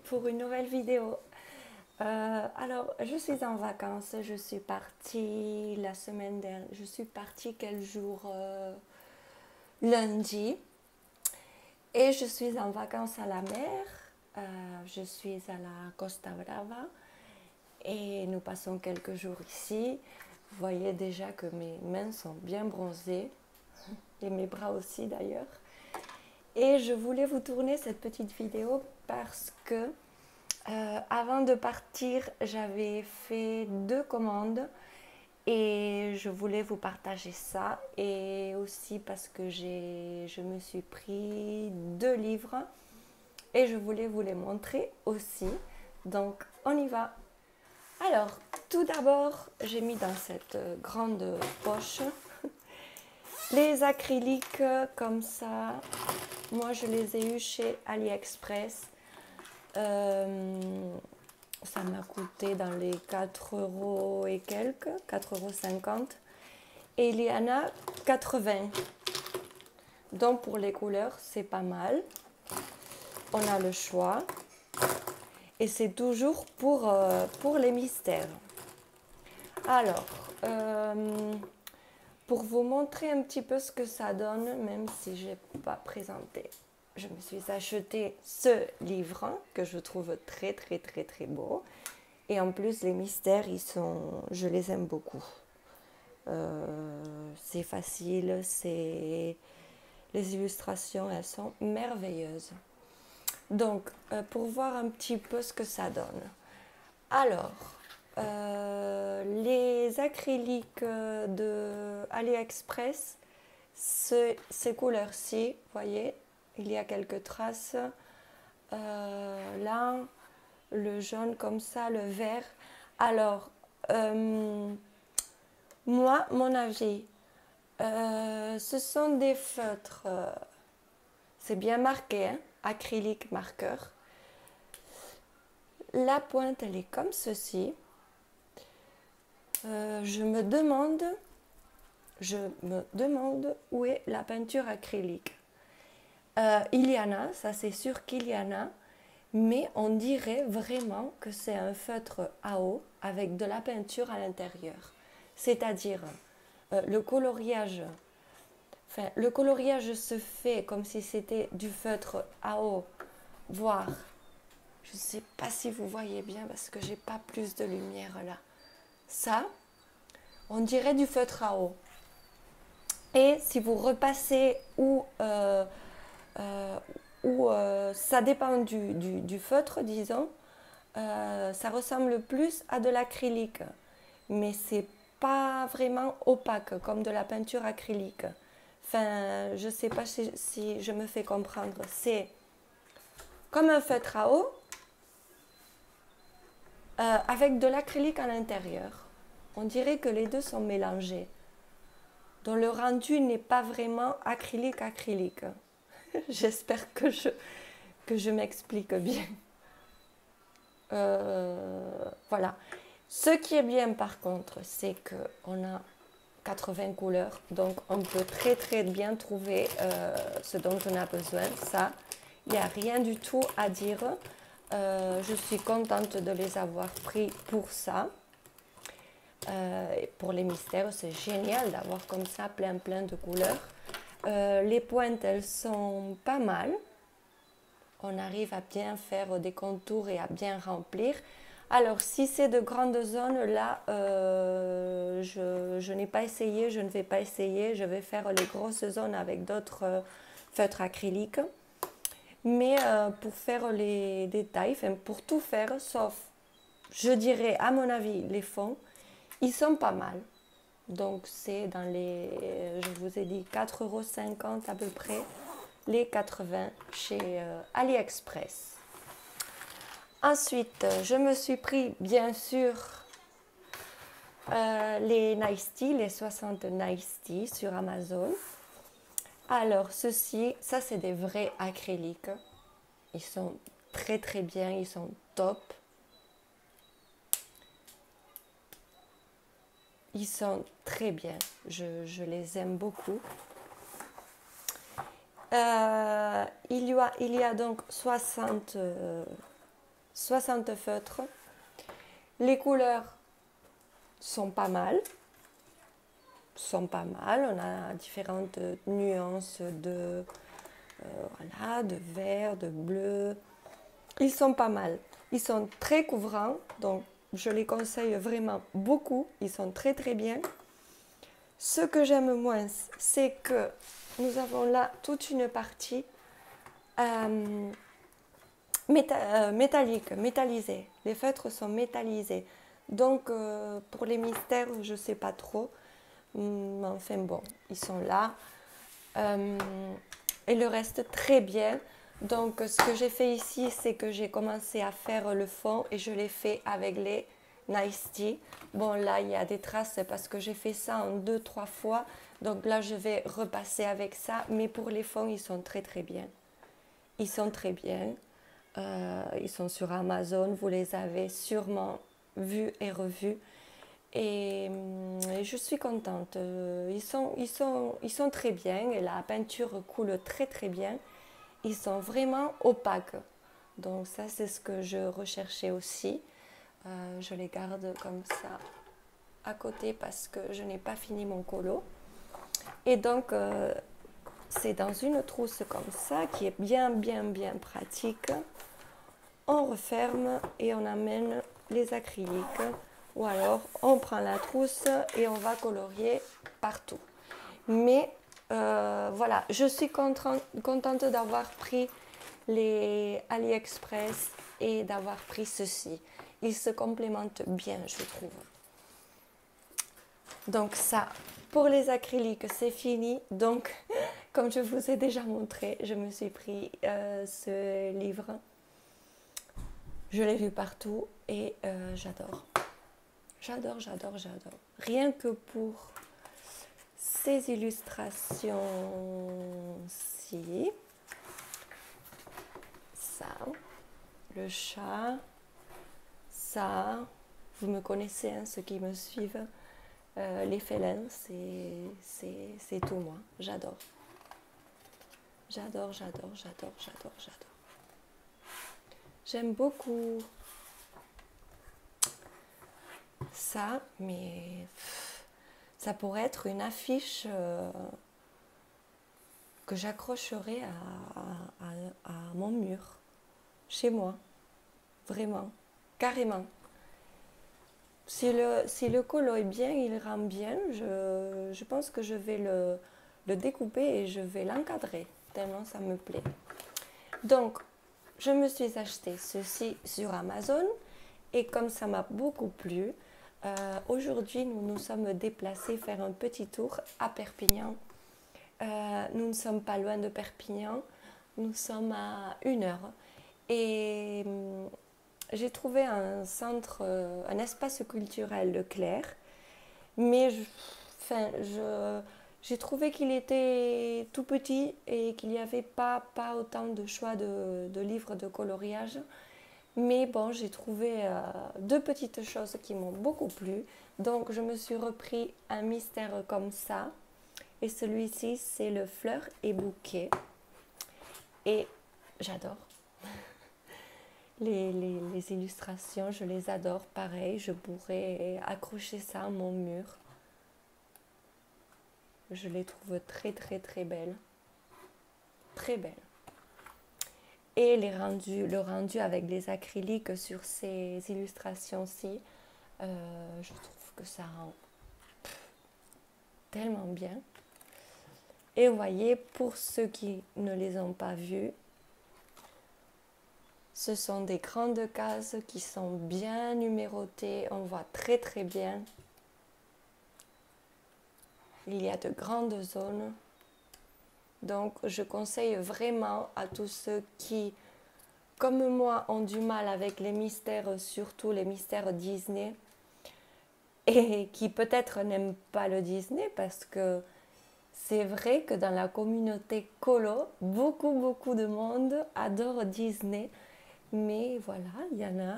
pour une nouvelle vidéo. Alors, je suis en vacances, je suis partie la semaine dernière, je suis partie quel jour lundi, et je suis en vacances à la mer. Je suis à la Costa Brava et nous passons quelques jours ici. Vous voyez déjà que mes mains sont bien bronzées et mes bras aussi d'ailleurs. Et je voulais vous tourner cette petite vidéo parce que avant de partir, j'avais fait 2 commandes et je voulais vous partager ça. Et aussi parce que je me suis pris 2 livres et je voulais vous les montrer aussi. Donc, on y va. Alors, tout d'abord, j'ai mis dans cette grande poche les acryliques comme ça. Moi, je les ai eus chez AliExpress. Ça m'a coûté dans les 4 euros et quelques, 4,50 €. Et il y en a 80. Donc pour les couleurs, c'est pas mal. On a le choix. Et c'est toujours pour les mystères. Alors, pour vous montrer un petit peu ce que ça donne, même si je n'ai pas présenté, je me suis acheté ce livre que je trouve très très très très beau. Et en plus, les mystères, je les aime beaucoup. C'est facile, les illustrations, elles sont merveilleuses. Donc, pour voir un petit peu ce que ça donne. Alors, les acryliques de AliExpress, ces couleurs-ci, vous voyez, il y a quelques traces. Là, le jaune comme ça, le vert. Alors, moi, mon avis, ce sont des feutres, c'est bien marqué, hein, acrylique marqueur. La pointe, elle est comme ceci. Je me demande où est la peinture acrylique. Il y en a, ça c'est sûr qu'il y en a, mais on dirait vraiment que c'est un feutre à eau avec de la peinture à l'intérieur. C'est-à-dire, le coloriage se fait comme si c'était du feutre à eau, voire, je ne sais pas si vous voyez bien parce que j'ai pas plus de lumière là. Ça, on dirait du feutre à eau. Et si vous repassez ça dépend du feutre, disons, ça ressemble plus à de l'acrylique, mais c'est pas vraiment opaque comme de la peinture acrylique. Enfin, je sais pas si je me fais comprendre. C'est comme un feutre à eau avec de l'acrylique à l'intérieur. On dirait que les deux sont mélangés. Donc le rendu n'est pas vraiment acrylique. J'espère que je m'explique bien. Voilà. Ce qui est bien par contre, c'est qu'on a 80 couleurs, donc on peut très très bien trouver ce dont on a besoin. Ça, il n'y a rien du tout à dire. Je suis contente de les avoir pris pour ça. Pour les mystères, c'est génial d'avoir comme ça plein de couleurs. Les pointes, elles sont pas mal. On arrive à bien faire des contours et à bien remplir. Alors, si c'est de grandes zones, là, je n'ai pas essayé, je ne vais pas essayer. Je vais faire les grosses zones avec d'autres feutres acryliques. Mais pour faire les détails, enfin, pour tout faire, sauf, je dirais, à mon avis, les fonds, ils sont pas mal. Donc, c'est dans les, je vous ai dit, 4,50 € à peu près, les 80 chez AliExpress. Ensuite, je me suis pris, bien sûr, les Nice Tea, les 60 Nice Tea sur Amazon. Alors, ça c'est des vrais acryliques. Ils sont très très bien, ils sont top. Ils sont très bien, je les aime beaucoup. Il y a donc 60 60 feutres. Les couleurs sont pas mal. On a différentes nuances voilà, de vert, de bleu. Ils sont pas mal. Ils sont très couvrants, donc je les conseille vraiment beaucoup. Ils sont très très bien. Ce que j'aime moins, c'est que nous avons là toute une partie métallisée. Les feutres sont métallisés. Donc pour les mystères, je ne sais pas trop. Enfin bon, ils sont là. Et le reste très bien. Donc ce que j'ai fait ici, c'est que j'ai commencé à faire le fond et je l'ai fait avec les Nice Tea. Bon là il y a des traces parce que j'ai fait ça en 2-3 fois. Donc là je vais repasser avec ça. Mais pour les fonds ils sont très très bien. Ils sont très bien. Ils sont sur Amazon. Vous les avez sûrement vus et revus. Et je suis contente. Ils sont très bien et la peinture coule très très bien. Ils sont vraiment opaques. Donc ça c'est ce que je recherchais aussi. Je les garde comme ça à côté parce que je n'ai pas fini mon colo. Et donc c'est dans une trousse comme ça qui est bien pratique. On referme et on amène les acryliques. Ou alors on prend la trousse et on va colorier partout. Mais voilà, je suis contente d'avoir pris les AliExpress et d'avoir pris ceci. Ils se complémentent bien, je trouve. Donc ça, pour les acryliques, c'est fini. Donc, comme je vous ai déjà montré, je me suis pris ce livre. Je l'ai vu partout et j'adore. J'adore. Rien que pour ces illustrations-ci. Ça, le chat, ça, vous me connaissez, hein, ceux qui me suivent. Les félins, c'est tout moi. J'adore. J'aime beaucoup ça, mais ça pourrait être une affiche que j'accrocherai à mon mur, chez moi. Vraiment, carrément. Si le colo est bien, il rend bien, je pense que je vais le découper et je vais l'encadrer, tellement ça me plaît. Donc, je me suis acheté ceci sur Amazon et comme ça m'a beaucoup plu, aujourd'hui nous nous sommes déplacés faire un petit tour à Perpignan. Nous ne sommes pas loin de Perpignan, nous sommes à 1 heure. Et j'ai trouvé un centre, un espace culturel Leclerc, mais j'ai trouvé qu'il était tout petit et qu'il n'y avait pas autant de choix de livres de coloriage. Mais bon, j'ai trouvé 2 petites choses qui m'ont beaucoup plu. Donc je me suis repris un mystère comme ça. Et celui-ci, c'est le fleur et bouquet. Et j'adore. Les illustrations, je les adore. Pareil, je pourrais accrocher ça à mon mur. Je les trouve très belles. Très belles. Et le rendu avec les acryliques sur ces illustrations-ci, je trouve que ça rend tellement bien. Et vous voyez, pour ceux qui ne les ont pas vus, ce sont des grandes cases qui sont bien numérotées. On voit très bien. Il y a de grandes zones. Donc, je conseille vraiment à tous ceux qui, comme moi, ont du mal avec les mystères, surtout les mystères Disney, et qui peut-être n'aiment pas le Disney parce que c'est vrai que dans la communauté colo, beaucoup de monde adore Disney. Mais voilà, il y en a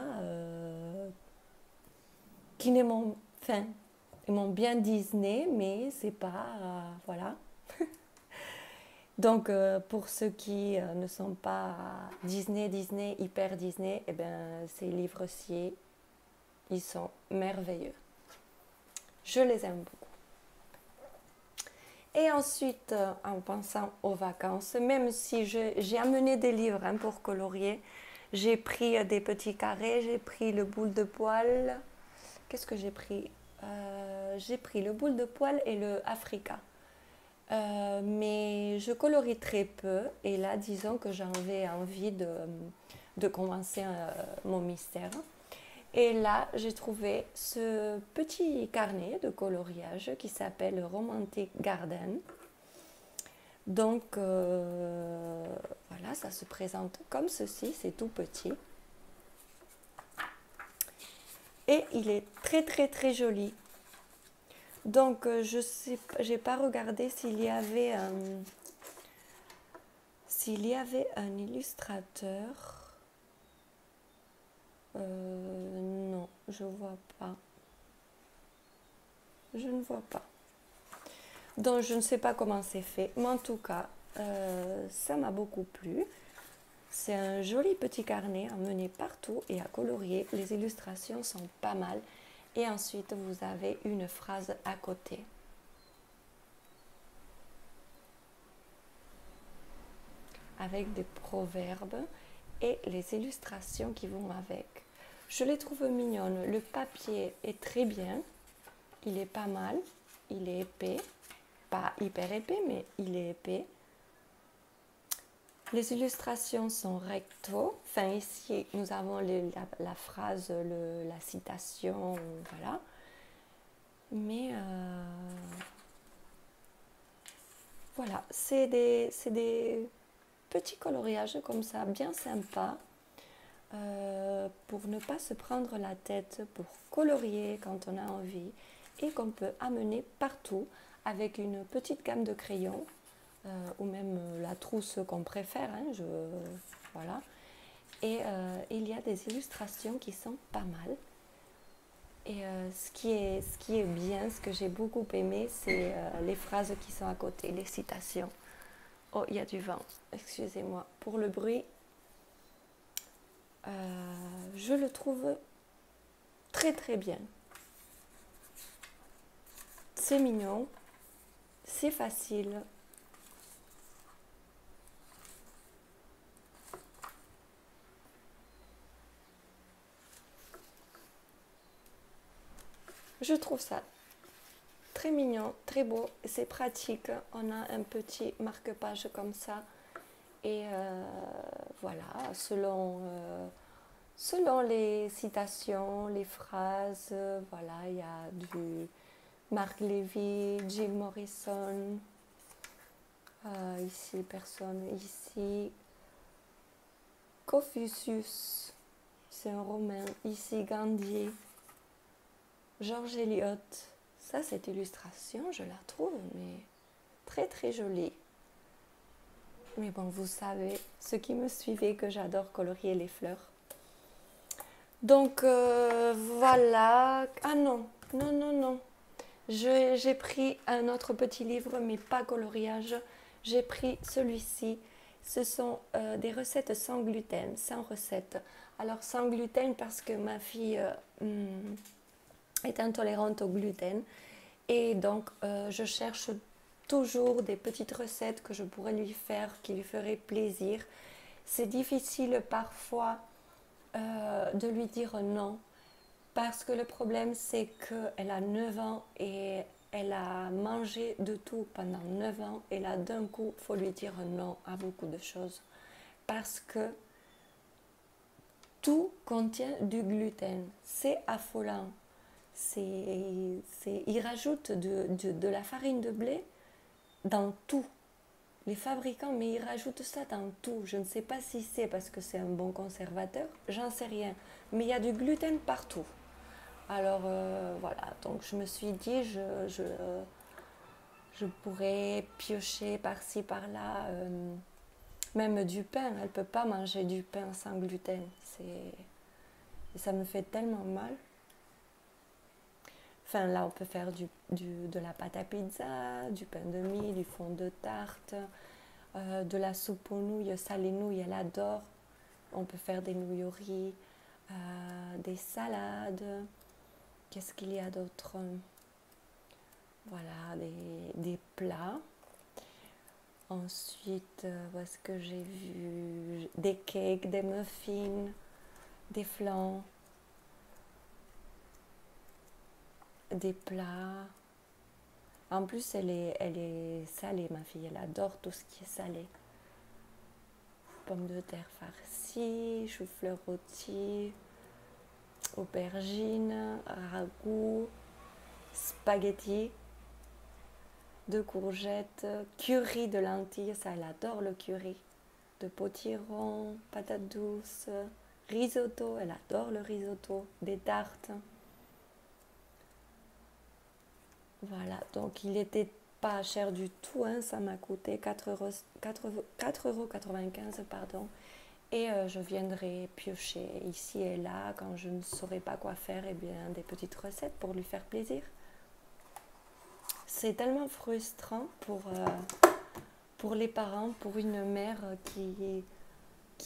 qui n'aiment, enfin, aiment bien Disney, mais c'est pas, voilà. Donc, pour ceux qui ne sont pas Disney, hyper Disney, eh ben, ces livres-ci, ils sont merveilleux. Je les aime beaucoup. Et ensuite, en pensant aux vacances, même si j'ai amené des livres pour colorier, j'ai pris des petits carrés, j'ai pris le boule de poil. Qu'est-ce que j'ai pris? J'ai pris le boule de poil et le Africa. Mais je colorie très peu et là disons que j'avais envie de commencer mon mystère. Et là j'ai trouvé ce petit carnet de coloriage qui s'appelle Romantic Garden. Donc voilà, ça se présente comme ceci, c'est tout petit. Et il est très très très joli. Donc je sais, j'ai pas regardé s'il y avait un illustrateur. Non, je vois pas. Je ne vois pas. Donc je ne sais pas comment c'est fait, mais en tout cas, ça m'a beaucoup plu. C'est un joli petit carnet à mener partout et à colorier. Les illustrations sont pas mal. Et ensuite, vous avez une phrase à côté. Avec des proverbes et les illustrations qui vont avec. Je les trouve mignonnes. Le papier est très bien. Il est pas mal. Il est épais. Pas hyper épais, mais il est épais. Les illustrations sont recto. Enfin, ici, nous avons la phrase, la citation, voilà. Mais voilà, c'est des petits coloriages comme ça, bien sympas, pour ne pas se prendre la tête, pour colorier quand on a envie et qu'on peut amener partout avec une petite gamme de crayons. Ou même la trousse qu'on préfère, hein, voilà. Et il y a des illustrations qui sont pas mal. Et ce qui est bien, ce que j'ai beaucoup aimé, c'est les phrases qui sont à côté, les citations. Oh, il y a du vent, excusez-moi pour le bruit. Je le trouve très très bien. C'est mignon, c'est facile. Je trouve ça très mignon, très beau, c'est pratique. On a un petit marque-page comme ça. Et voilà, selon les citations, les phrases, voilà, il y a du Marc Levy, Jim Morrison, ici personne, ici Confucius, c'est un romain, ici Gandhi, George Eliot. Ça, cette illustration, je la trouve mais très très jolie. Mais bon, vous savez, ceux qui me suivez, que j'adore colorier les fleurs. Donc voilà. Ah non, non, non, non. J'ai pris un autre petit livre, mais pas coloriage. J'ai pris celui-ci. Ce sont des recettes sans gluten, sans recette. Alors sans gluten parce que ma fille est intolérante au gluten. Et donc je cherche toujours des petites recettes que je pourrais lui faire, qui lui feraient plaisir. C'est difficile parfois de lui dire non, parce que le problème c'est qu'elle a 9 ans et elle a mangé de tout pendant 9 ans et là d'un coup il faut lui dire non à beaucoup de choses parce que tout contient du gluten, c'est affolant. Ils rajoutent de la farine de blé dans tout. Les fabricants, mais ils rajoutent ça dans tout. Je ne sais pas si c'est parce que c'est un bon conservateur, j'en sais rien. Mais il y a du gluten partout. Alors voilà, donc je me suis dit, je pourrais piocher par-ci, par-là, même du pain. Elle ne peut pas manger du pain sans gluten. Ça me fait tellement mal. Enfin, là, on peut faire de la pâte à pizza, du pain de mie, du fond de tarte. de la soupe aux nouilles, salée nouilles, elle adore. On peut faire des nouilles au riz, des salades. Qu'est-ce qu'il y a d'autre? Voilà, des plats. Ensuite, où est-ce que j'ai vu? Des cakes, des muffins, des flans, des plats. En plus, elle est salée, ma fille. Elle adore tout ce qui est salé. Pommes de terre farcies, chou-fleur rôti, aubergines, ragoût, spaghettis, de courgettes, curry de lentilles, ça elle adore le curry, de potiron, patates douces, risotto, elle adore le risotto, des tartes. Voilà, donc il n'était pas cher du tout, hein, ça m'a coûté 4,95 €, pardon. Et je viendrai piocher ici et là quand je ne saurais pas quoi faire, et bien des petites recettes pour lui faire plaisir. C'est tellement frustrant pour les parents, pour une mère qui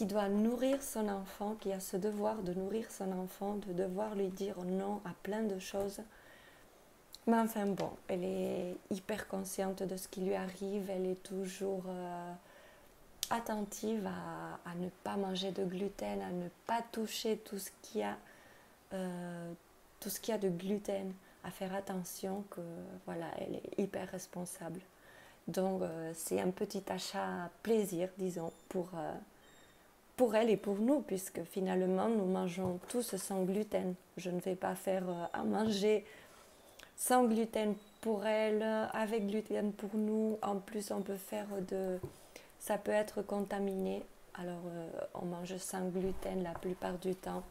doit nourrir son enfant, qui a ce devoir de nourrir son enfant, de devoir lui dire non à plein de choses. Mais enfin bon, elle est hyper consciente de ce qui lui arrive, elle est toujours attentive à ne pas manger de gluten, à ne pas toucher tout ce qu'il y a, de gluten, à faire attention que voilà, elle est hyper responsable. Donc c'est un petit achat plaisir, disons, pour elle et pour nous, puisque finalement nous mangeons tous sans gluten. Je ne vais pas faire à manger sans gluten pour elle, avec gluten pour nous. En plus, on peut faire ça peut être contaminé. Alors, on mange sans gluten la plupart du temps,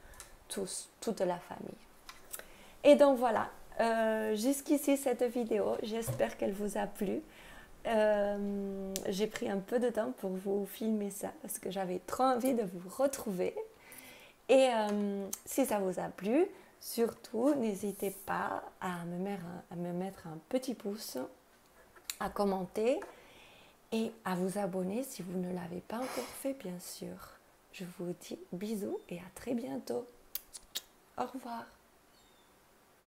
toute la famille. Et donc voilà, jusqu'ici cette vidéo, j'espère qu'elle vous a plu. J'ai pris un peu de temps pour vous filmer ça parce que j'avais trop envie de vous retrouver. Et si ça vous a plu, surtout n'hésitez pas à me mettre un petit pouce, à commenter et à vous abonner si vous ne l'avez pas encore fait, bien sûr. Je vous dis bisous et à très bientôt. Au revoir.